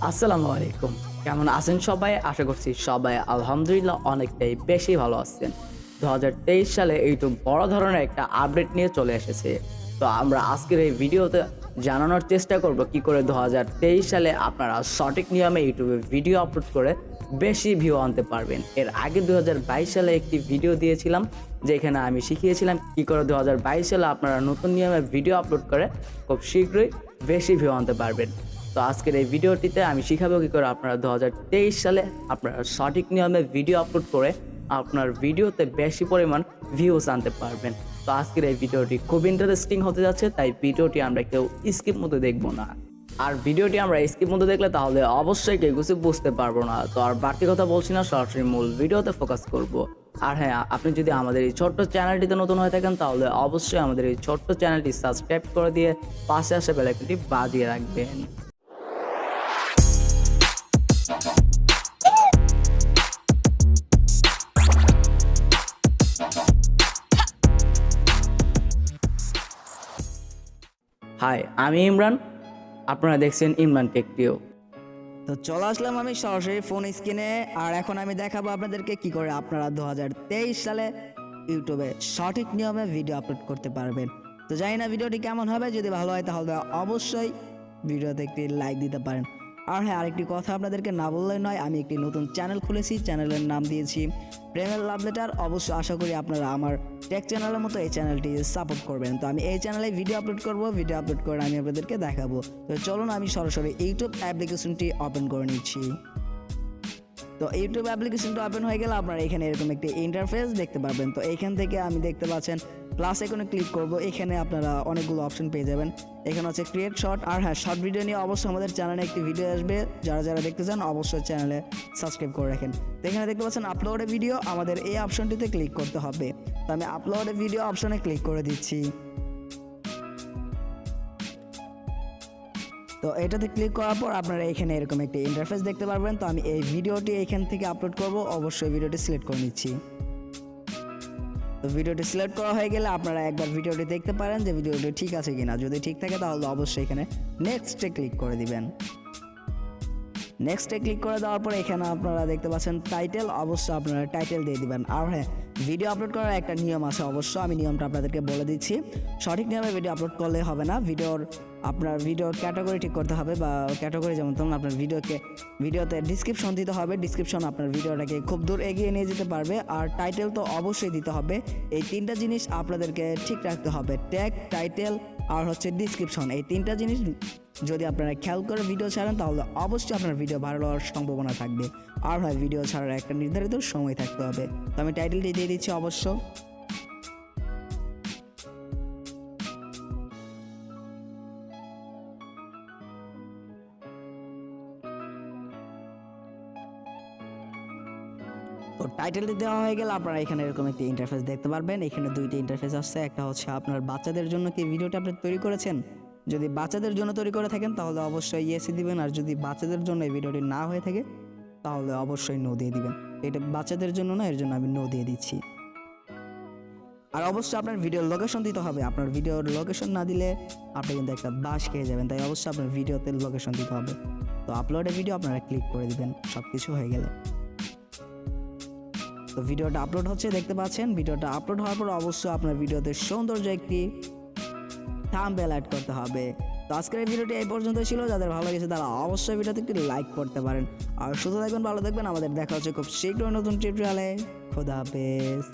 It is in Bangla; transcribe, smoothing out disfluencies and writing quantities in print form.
আসসালামু আলাইকুম। কেমন আছেন সবাই? আশা করছি সবাই আলহামদুলিল্লাহ অনেকটাই বেশি ভালো আছেন। ২০২৩ সালে ইউটিউব বড় ধরনের একটা আপডেট নিয়ে চলে এসেছে। তো আমরা আজকের এই ভিডিওতে জানানোর চেষ্টা করব কি করে ২০২৩ সালে আপনারা সঠিক নিয়মে ইউটিউবে ভিডিও আপলোড করে বেশি ভিউ আনতে পারবেন। এর আগে ২০২২ সালে একটি ভিডিও দিয়েছিলাম যেখানে আমি শিখিয়েছিলাম কি করে ২০২২ সালে আপনারা নতুন নিয়মে ভিডিও আপলোড করে খুব শীঘ্রই বেশি ভিউ আনতে পারবেন। তো আজকের এই ভিডিওটিতে আমি শিখাবো কি করে আপনারা ২০২৩ সালে আপনারা সঠিক নিয়মে ভিডিও আপলোড করে আপনার ভিডিওতে বেশি পরিমাণ ভিউজ আনতে পারবেন। তো আজকের এই ভিডিওটি খুব ইন্টারেস্টিং হতে যাচ্ছে, তাই ভিডিওটি আমরা কেউ স্কিপ মতো দেখবো না। আর ভিডিওটি আমরা স্কিপ মতো দেখলে তাহলে অবশ্যই কেউ কিছু বুঝতে পারবো না। তো আর বাড়তি কথা বলছি না, সরাসরি মূল ভিডিওতে ফোকাস করব। আর হ্যাঁ, আপনি যদি আমাদের এই ছোট্ট চ্যানেলটিতে নতুন হয়ে থাকেন তাহলে অবশ্যই আমাদের এই ছোট্ট চ্যানেলটি সাবস্ক্রাইব করে দিয়ে পাশে আসা বেল আইকনটি বাজিয়ে রাখবেন। হাই, আমি ইমরান, আপনারা দেখছেন ইমরান টেক টিউ। তো চলে আসলাম আমি সরাসরি ফোন স্ক্রিনে, আর এখন আমি দেখাবো আপনাদেরকে কি করে আপনারা 2023 সালে ইউটিউবে সঠিক নিয়মে ভিডিও আপলোড করতে পারবেন। তো জানি না ভিডিওটি কেমন হবে, যদি ভালো হয় তাহলে অবশ্যই ভিডিওতে একটি লাইক দিতে পারেন। আর হ্যাঁ, আরেকটি কথা আপনাদেরকে না বললেই নয়, আমি একটি নতুন চ্যানেল খুলেছি, চ্যানেলের নাম দিয়েছি প্রেমের লাভ লেটার। অবশ্যই আশা করি আপনারা আমার টেক চ্যানেলের মতো এই চ্যানেলটি সাপোর্ট করবেন। তো আমি এই চ্যানেলে ভিডিও আপলোড করব, ভিডিও আপলোড করে আমি আপনাদেরকে দেখাবো। তো চলুন আমি সরাসরি ইউটিউব অ্যাপ্লিকেশনটি ওপেন করে নিচ্ছি। তো ইউটিউব অ্যাপ্লিকেশনটা ওপেন হয়ে গেলে আপনারা এখানে এরকম একটি ইন্টারফেস দেখতে পারবেন। তো এইখান থেকে আমি দেখতে পাচ্ছেন প্লাস আইকনে ক্লিক করব, এখানে আপনারা অনেকগুলো অপশন পেয়ে যাবেন। এখানে হচ্ছে ক্রিয়েট শর্ট। আর হ্যাঁ, শর্ট ভিডিও নিয়ে অবশ্যই আমাদের চ্যানেলে একটি ভিডিও আসবে, যারা যারা দেখতে চান অবশ্যই চ্যানেলে সাবস্ক্রাইব করে রাখেন। তো এখানে দেখতে পাচ্ছেন আপলোড এ ভিডিও, আমাদের এই অপশনটিতে ক্লিক করতে হবে। তো আমি আপলোড এ ভিডিও অপশনে ক্লিক করে দিচ্ছি। তো এটাতে ক্লিক করার পর আপনারা এখানে এরকম একটা ইন্টারফেস দেখতে পারবেন। তো আমি এই ভিডিওটি এখান থেকে আপলোড করব, অবশ্যই ভিডিওটি সিলেক্ট করে নিচ্ছি। তো ভিডিওটি সিলেক্ট করা হয়ে গেলে আপনারা একবার ভিডিওটি দেখতে পারেন যে ভিডিওটি ঠিক আছে কিনা। যদি ঠিক থাকে তাহলে অবশ্যই এখানে নেক্সটে ক্লিক করে দিবেন। নেক্সটে ক্লিক করে দেওয়ার পর এখানে আপনারা দেখতে পাচ্ছেন টাইটেল, অবশ্যই আপনারা টাইটেল দিয়ে দিবেন। আর হ্যাঁ, ভিডিও আপলোড করার একটা নিয়ম আছে, অবশ্য আমি নিয়মটা আপনাদেরকে বলে দিচ্ছি। সঠিক নিয়মে ভিডিও আপলোড করলে হবে না, আপনার ভিডিওর ক্যাটাগরি ঠিক করতে হবে, বা ক্যাটাগরি যেমন তখন আপনার ভিডিওতে ডিসক্রিপশন দিতে হবে। ডিসক্রিপশন আপনার ভিডিওটাকে খুব দূর এগিয়ে নিয়ে যেতে পারবে। আর টাইটেল তো অবশ্যই দিতে হবে। এই তিনটা জিনিস আপনাদেরকে ঠিক রাখতে হবে, ট্যাগ, টাইটেল আর হচ্ছে ডিসক্রিপশন। এই তিনটা জিনিস যদি আপনারা খেয়াল করে ভিডিও ছাড়েন তাহলে অবশ্যই আপনার ভিডিও ভাইরাল হওয়ার সম্ভাবনা থাকবে। আর হয় ভিডিও ছাড়ার একটা নির্ধারিত সময় থাকতে হবে। তো আমি টাইটেলটি দিয়ে দিচ্ছি অবশ্য। তো টাইটেলটি দেওয়া হয়ে গেলে আপনারা এখানে এরকম একটি ইন্টারফেস দেখতে পারবেন। এখানে দুইটি ইন্টারফেস আসছে, একটা হচ্ছে আপনার বাচ্চাদের জন্য কি ভিডিওটা আপনি তৈরি করেছেন। যদি বাচ্চাদের জন্য তৈরি করে থাকেন তাহলে অবশ্যই ইয়েসই দিবেন, আর যদি বাচ্চাদের জন্য এই ভিডিওটি না হয়ে থাকে তাহলে অবশ্যই নো দিয়ে দিবেন। এটা বাচ্চাদের জন্য না, এর জন্য আমি নো দিয়ে দিচ্ছি। আর অবশ্যই আপনার ভিডিওর লোকেশন দিতে হবে। আপনার ভিডিওর লোকেশন না দিলে আপনি কিন্তু একটা বাস খেয়ে যাবেন, তাই অবশ্যই আপনার ভিডিওতে লোকেশন দিতে হবে। তো আপলোডে ভিডিও আপনারা ক্লিক করে দিবেন সব কিছু হয়ে গেলে। তো ভিডিওটা আপলোড হচ্ছে, দেখতে পাচ্ছেন। ভিডিওটা আপলোড হওয়ার পর অবশ্যই আপনার ভিডিওতে সৌন্দর্য একটি থাম্বনেল অ্যাড করতে হবে। তো আজকের এই ভিডিওটি এই পর্যন্ত ছিল। যাদের ভালো লেগেছে তারা অবশ্যই ভিডিওতে একটি লাইক করতে পারেন। আর সুস্থ থাকবেন, ভালো থাকবেন। আমাদের দেখা হচ্ছে খুব শীঘ্রই নতুন টিউটোরিয়ালে। খোদা হাফেজ।